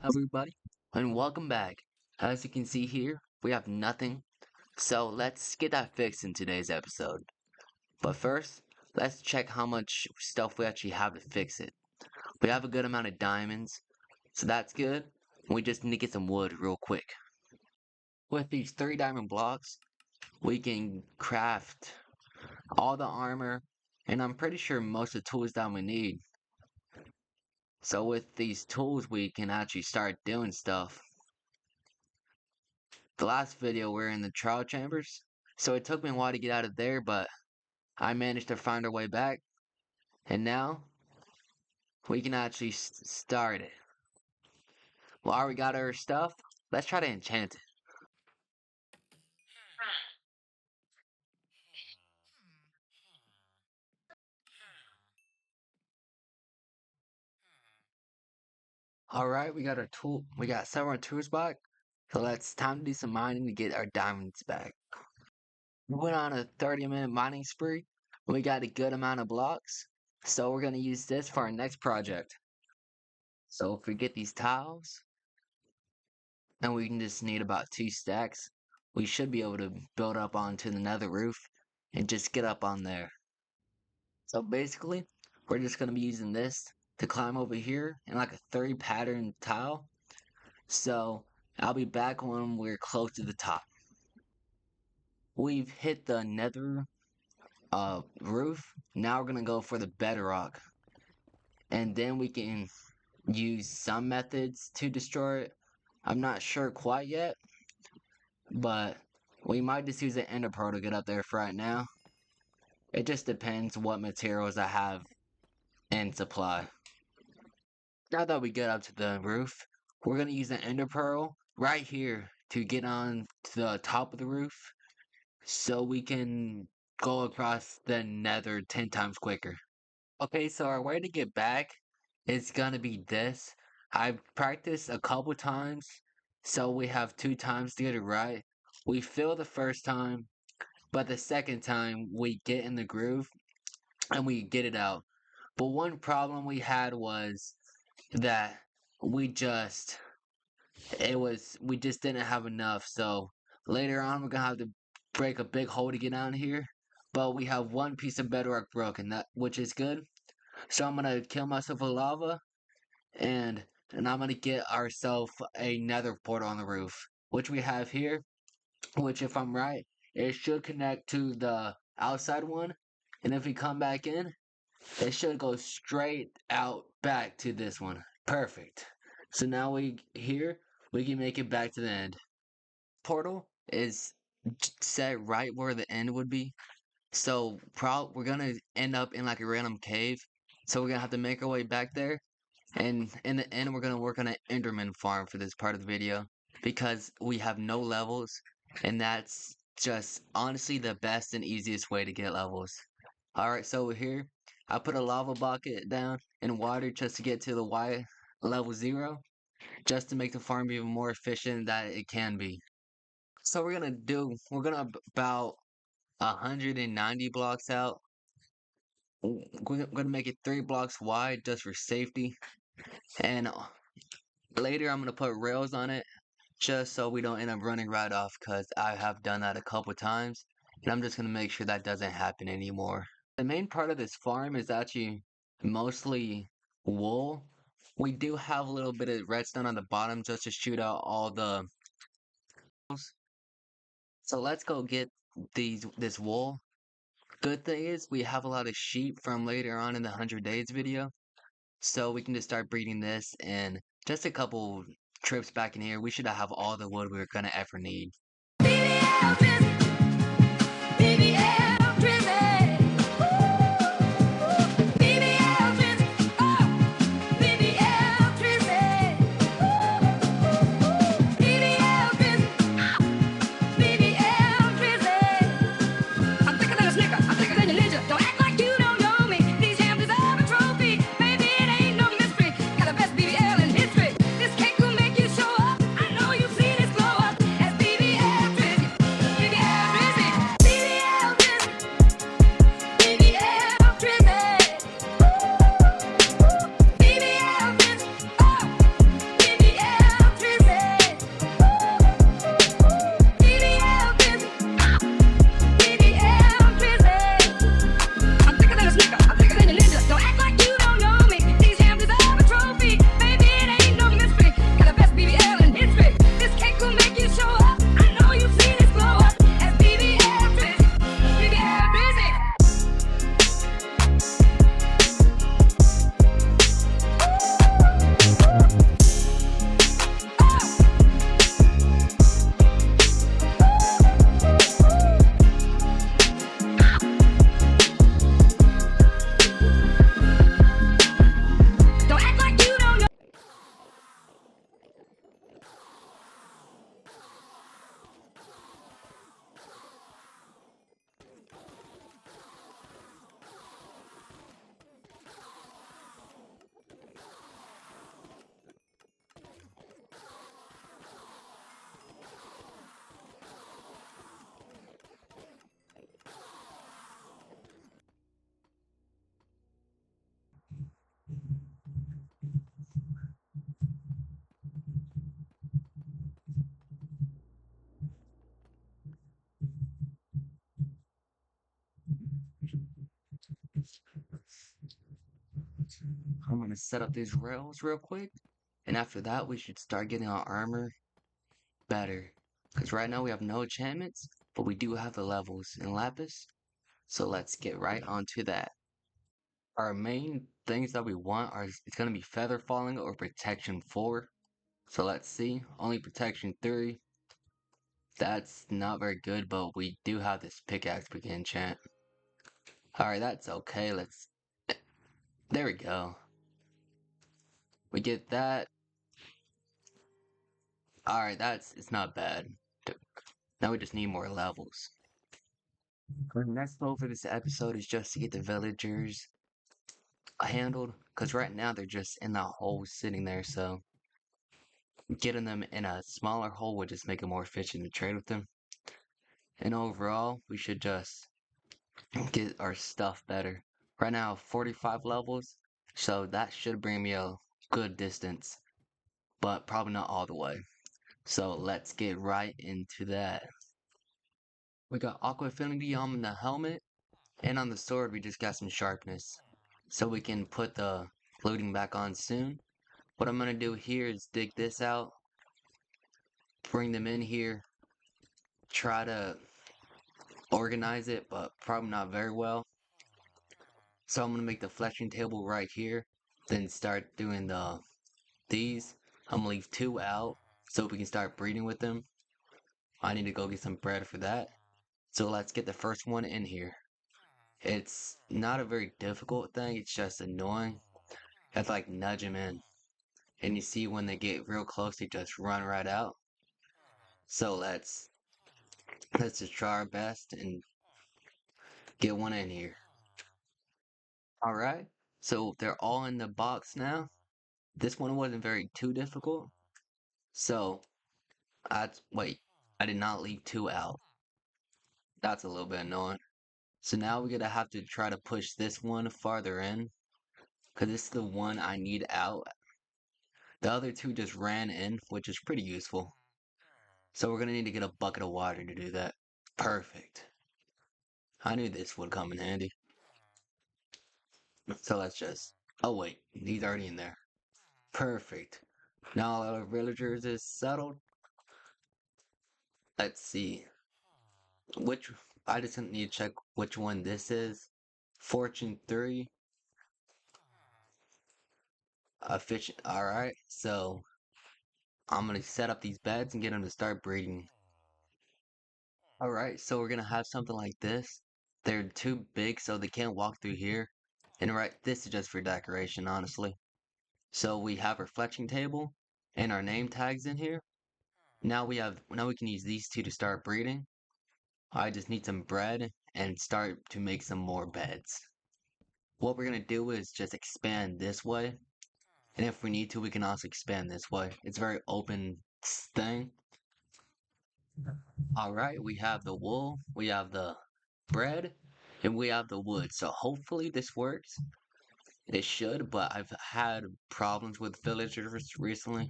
Everybody, and welcome back. As you can see here, we have nothing, so let's get that fixed in today's episode. But first, let's check how much stuff we actually have to fix it. We have a good amount of diamonds, so that's good. We just need to get some wood real quick. With these 3 diamond blocks, we can craft all the armor, and I'm pretty sure most of the tools that we need. So with these tools, we can actually start doing stuff. The last video we were in the trial chambers, so it took me a while to get out of there, but I managed to find our way back, and now we can actually start it. Well, we got our stuff, let's try to enchant it. Alright, we got our tool, we got several tools back, so let's time to do some mining to get our diamonds back. We went on a 30-minute mining spree, and we got a good amount of blocks, so we're going to use this for our next project. So if we get these tiles, and we can just need about 2 stacks, we should be able to build up onto the nether roof and just get up on there. So basically, we're just going to be using this to climb over here in like a 30 pattern tile. So I'll be back when we're close to the top. We've hit the nether roof. Now we're going to go for the bedrock. And then we can use some methods to destroy it. I'm not sure quite yet, but we might just use an ender pearl to get up there for right now. It just depends what materials I have in supply. Now that we get up to the roof, we're going to use an ender pearl right here to get on to the top of the roof so we can go across the nether 10 times quicker. Okay, so our way to get back is going to be this. I've practiced a couple times, so we have 2 times to get it right. We fail the first time, but the second time we get in the groove and we get it out. But one problem we had was that we just didn't have enough. So later on we're gonna have to break a big hole to get down here. But we have 1 piece of bedrock broken, which is good. So I'm gonna kill myself with lava, and I'm gonna get ourselves a nether portal on the roof, which we have here. Which, if I'm right, it should connect to the outside one, and if we come back in, it should go straight out back to this one. Perfect. So now we can make it back to the end. Portal is set right where the end would be. So we're gonna end up in like a random cave. So we're gonna have to make our way back there. And in the end, we're gonna work on an Enderman farm for this part of the video because we have no levels, and that's just honestly the best and easiest way to get levels. Alright, so here I put a lava bucket down in water just to get to the Y level 0, just to make the farm even more efficient that it can be. So we're gonna about 190 blocks out. We're gonna make it 3 blocks wide just for safety, and later I'm gonna put rails on it just so we don't end up running right off, because I have done that a couple times, and I'm just gonna make sure that doesn't happen anymore. The main part of this farm is actually mostly wool. We do have a little bit of redstone on the bottom just to shoot out all the. So let's go get this wool. Good thing is we have a lot of sheep from later on in the 100 days video, so we can just start breeding this, and just a couple trips back in here, we should have all the wood we're gonna ever need. I'm gonna set up these rails real quick. And after that, we should start getting our armor better. Because right now we have no enchantments, but we do have the levels in Lapis. So let's get right onto that. Our main things that we want are it's gonna be feather falling or protection 4. So let's see. Only protection 3. That's not very good, but we do have this pickaxe we can enchant. Alright, that's okay. There we go. We get that. Alright, it's not bad. Now we just need more levels. Our next goal for this episode is just to get the villagers handled, because right now they're just in that hole sitting there, so getting them in a smaller hole would just make it more efficient to trade with them. And overall, we should just get our stuff better. Right now, 45 levels, so that should bring me a good distance, but probably not all the way. So let's get right into that. We got Aqua Affinity on the helmet, and on the sword we just got some sharpness. So we can put the looting back on soon. What I'm gonna do here is dig this out, bring them in here, try to organize it, but probably not very well. So I'm gonna make the fleshing table right here, then start doing these. I'm gonna leave 2 out so we can start breeding with them. I need to go get some bread for that. So let's get the first one in here. It's not a very difficult thing, it's just annoying. You have to like nudge them in. And you see when they get real close, they just run right out. So let's just try our best and get one in here. Alright, so they're all in the box now. This one wasn't very too difficult. So wait, I did not leave 2 out. That's a little bit annoying. So now we're gonna have to try to push this one farther in. Cause this is the one I need out. The other 2 just ran in, which is pretty useful. So we're gonna need to get a bucket of water to do that. Perfect. I knew this would come in handy. So let's just... Oh wait, he's already in there. Perfect. Now all our villagers is settled. Let's see. Which... I just need to check which one this is. Fortune 3. Efficient. Alright, so... I'm gonna set up these beds and get them to start breeding. Alright, so we're gonna have something like this. They're too big so they can't walk through here. And right, this is just for decoration, honestly. So we have our fletching table and our name tags in here. Now we can use these 2 to start breeding. I just need some bread and start to make some more beds. What we're gonna do is just expand this way. And if we need to, we can also expand this way. It's a very open thing. Alright, we have the wool, we have the bread, and we have the wood. So hopefully this works. It should, but I've had problems with villagers recently.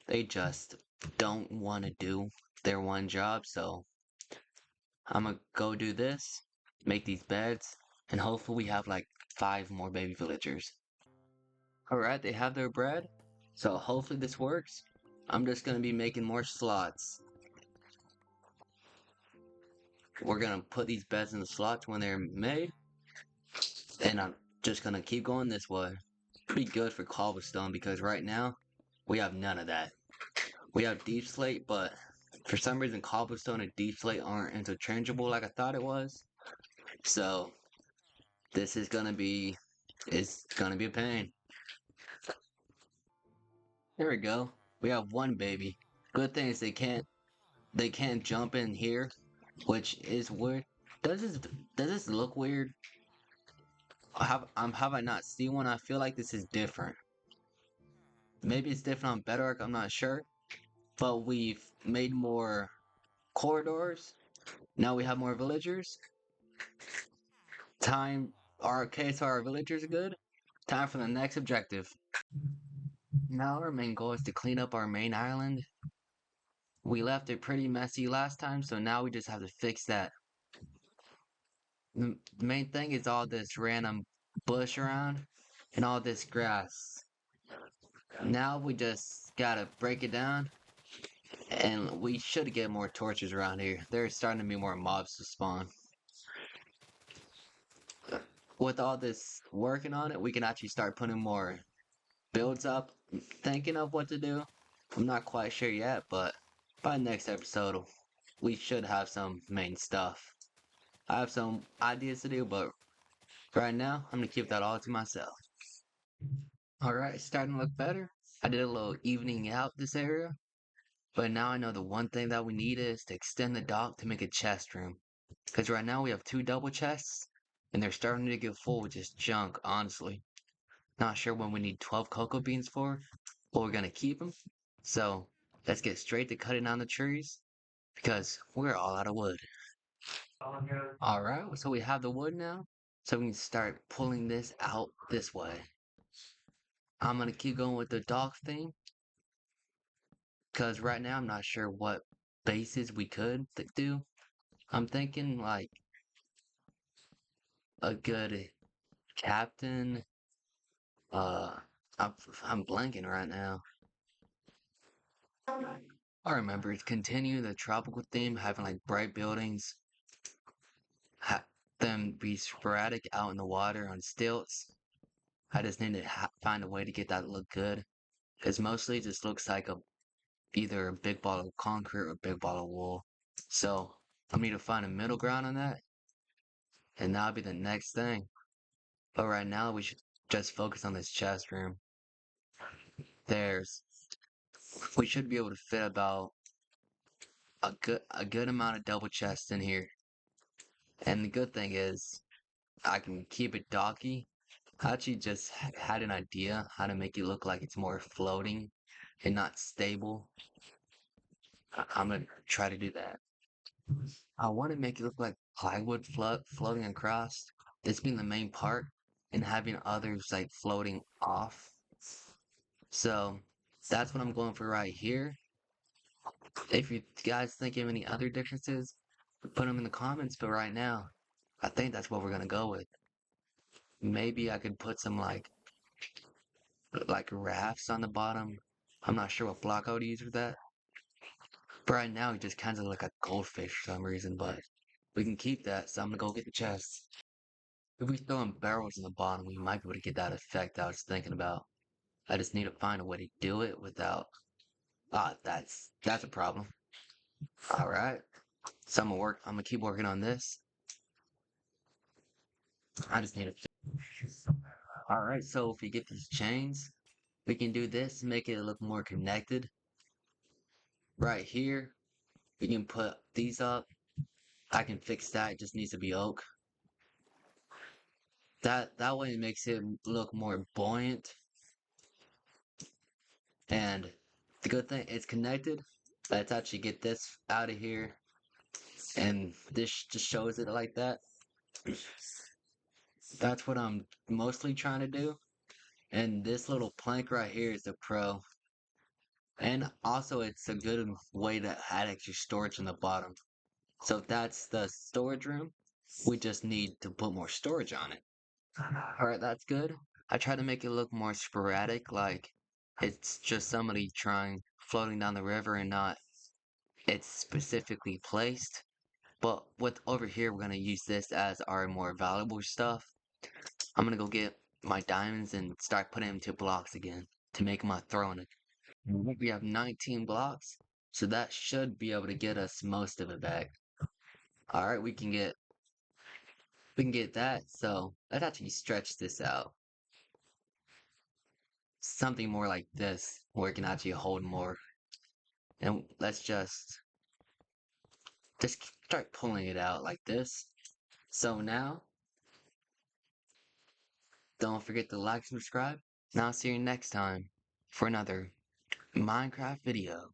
They just don't want to do their one job, so I'm gonna go do this, make these beds, and hopefully we have like 5 more baby villagers. Alright, they have their bread, so hopefully this works. I'm just gonna be making more slots. We're gonna put these beds in the slots when they're made, and I'm just gonna keep going this way. Pretty good for cobblestone because right now we have none of that. We have deep slate, but for some reason cobblestone and deep slate aren't interchangeable like I thought it was. So this is it's gonna be a pain. There we go. We have one baby. Good thing is they can't jump in here, which is weird. Does this look weird? Have I not seen one? I feel like this is different. Maybe it's different on Bedrock, I'm not sure. But we've made more corridors. Now we have more villagers. Time okay, so our villagers are good. Time for the next objective. Now our main goal is to clean up our main island. We left it pretty messy last time, so now we just have to fix that. The main thing is all this random bush around. and all this grass. Now we just gotta break it down, and we should get more torches around here. There's starting to be more mobs to spawn. With all this working on it, we can actually start putting more builds up. Thinking of what to do. I'm not quite sure yet, but by next episode, we should have some main stuff. I have some ideas to do, but right now, I'm gonna keep that all to myself. Alright, starting to look better. I did a little evening out this area, but now I know the one thing that we need is to extend the dock to make a chest room. Because right now we have 2 double chests, and they're starting to get full with just junk, honestly. Not sure when we need 12 cocoa beans for, but we're gonna keep them. So, let's get straight to cutting down the trees, because we're all out of wood. Alright, so we have the wood now, so we can start pulling this out this way. I'm gonna keep going with the dock thing, because right now I'm not sure what bases we could do. I'm thinking like a good captain. Uh, I'm, I'm blanking right now. I remember it's continue the tropical theme, having like bright buildings, ha them be sporadic out in the water on stilts. I just need to find a way to get that to look good, because mostly it just looks like either a big ball of concrete or a big ball of wool. So I need to find a middle ground on that, and that'll be the next thing. But right now we should just focus on this chest room. There's we should be able to fit about a good amount of double chests in here. And the good thing is I can keep it docky. I actually just had an idea how to make it look like it's more floating and not stable. I'm gonna try to do that. I want to make it look like plywood floating across. This being the main part, and having others like floating off. So that's what I'm going for right here. If you guys think of any other differences, put them in the comments. But right now, I think that's what we're gonna go with. Maybe I could put some like rafts on the bottom. I'm not sure what block I would use for that. But right now, it just kind of like a goldfish for some reason. But we can keep that. So I'm gonna go get the chest. If we throw in barrels in the bottom, we might be able to get that effect I was thinking about. I just need to find a way to do it without. Ah, that's a problem. All right. So I'm gonna keep working on this. I just need to. All right. So if we get these chains, we can do this, make it look more connected. Right here, we can put these up. I can fix that. It just needs to be oak. That way it makes it look more buoyant. And the good thing, it's connected. Let's actually get this out of here. And this just shows it like that. That's what I'm mostly trying to do. And this little plank right here is the pro. And also it's a good way to add extra storage in the bottom. So if that's the storage room, we just need to put more storage on it. Alright, that's good. I try to make it look more sporadic, like it's just somebody floating down the river and not it's specifically placed. But with over here, we're gonna use this as our more valuable stuff. I'm gonna go get my diamonds and start putting them to blocks again to make my throne. We have 19 blocks, so that should be able to get us most of it back. All right, we can get that. So let's actually stretch this out. Something more like this, where it can actually hold more. And let's just start pulling it out like this. So now, don't forget to like and subscribe. And I'll see you next time for another Minecraft video.